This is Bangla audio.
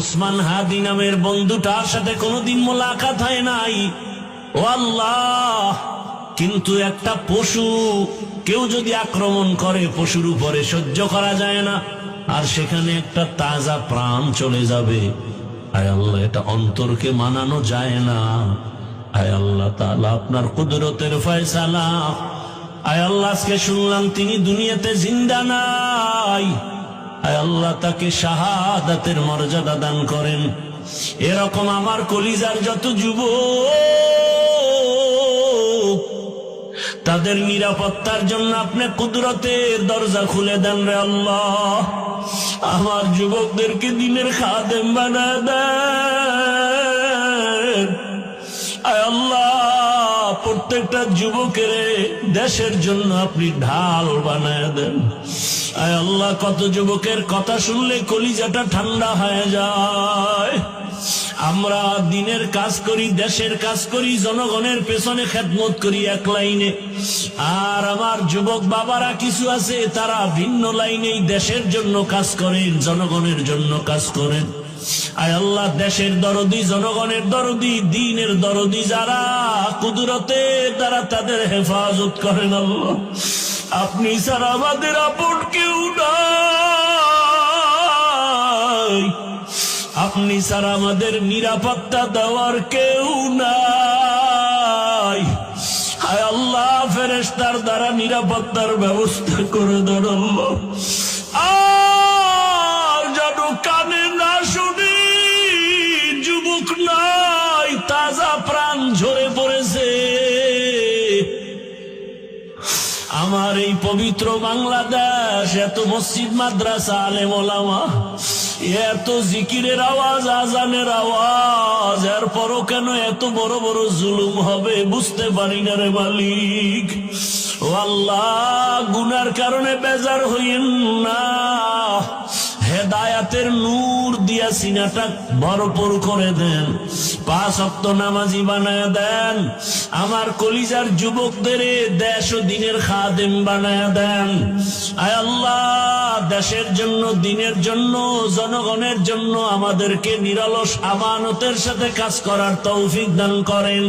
ওসমান হাদি নামের বন্ধুটার সাথে কোনোদিন মোলাকাত হয় নাই। ও আল্লাহ, কিন্তু একটা পশু কেউ যদি আক্রমণ করে পশুর উপরে সহ্য করা যায় না, আর সেখানে একটা তাজা প্রাণ চলে যাবে। আয় আল্লাহ, এটা অন্তরকে মানানো যায় না। আয় আল্লাহ তাআলা, আপনার কুদরতের ফয়সালা। আয় আল্লাহ, আজকে শুনলাম তিনি দুনিয়াতে জিন্দা নাই। আয় আল্লাহ, তাকে শাহাদাতের মর্যাদা দান করেন। এরকম আমার কলিজার যত যুবক, তাদের নিরাপত্তার জন্য আপনি কুদরতের দরজা খুলে দেন রে আল্লাহ। আমার যুবকদেরকে দিনের খাদেম বানায় দেন। আয় আল্লাহ, প্রত্যেকটা যুবকের দেশের জন্য আপনি ঢাল বানায় দেন। আয় আল্লাহ, কত যুবকের কথা শুনলে কলিজাটা ঠান্ডা হয়ে যায়। আমরা দিনের কাজ করি, দেশের কাজ করি, জনগণের পেছনে খেদমত করি এক লাইনে, আর আমার যুবক বাবারা কিছু আছে তারা ভিন্ন লাইনেই দেশের জন্য কাজ করেন, জনগণের জন্য কাজ করেন। আয় আল্লাহ, দেশের দরদি, জনগণের দরদি, দ্বীনের দরদি যারা, কুদরতের দ্বারা তাদের হেফাজত করেন আল্লাহ। আপনি ছাড়া আমাদের আপন কেউ নাই, আপনি ছাড়া আমাদের নিরাপত্তা দেওয়ার কেউ নাই। হায় আল্লাহ, ফেরেশতার দ্বারা নিরাপত্তার ব্যবস্থা করে দেন আল্লাহ। আর যেন কানে না শুনি, যুবক নাই, তাজা প্রাণ ঝরে পড়েছে। আমার এই পবিত্র বাংলাদেশ, এত মসজিদ, মাদ্রাসা, আলেম ওলামা, এত জিকিরের আওয়াজ, আজানের আওয়াজ, এরপরও কেন এত বড় বড় জুলুম হবে বুঝতে পারি না রে মালিক। ও আল্লাহ, গুনার কারণে বেজার হইয়েন না, হেদায়াতের নূর দিয়া সিনাটা ভরপুর করে দেন, 5 ওয়াক্ত নামাজি বানায় দেন। আমার কলিজার যুবকদের দেশ ও দিনের খাদেম বানায় দেন। আয় আল্লাহ, দেশের জন্য, দিনের জন্য, জনগণের জন্য আমাদেরকে নিরলস আমানতের সাথে কাজ করার তৌফিক দান করেন।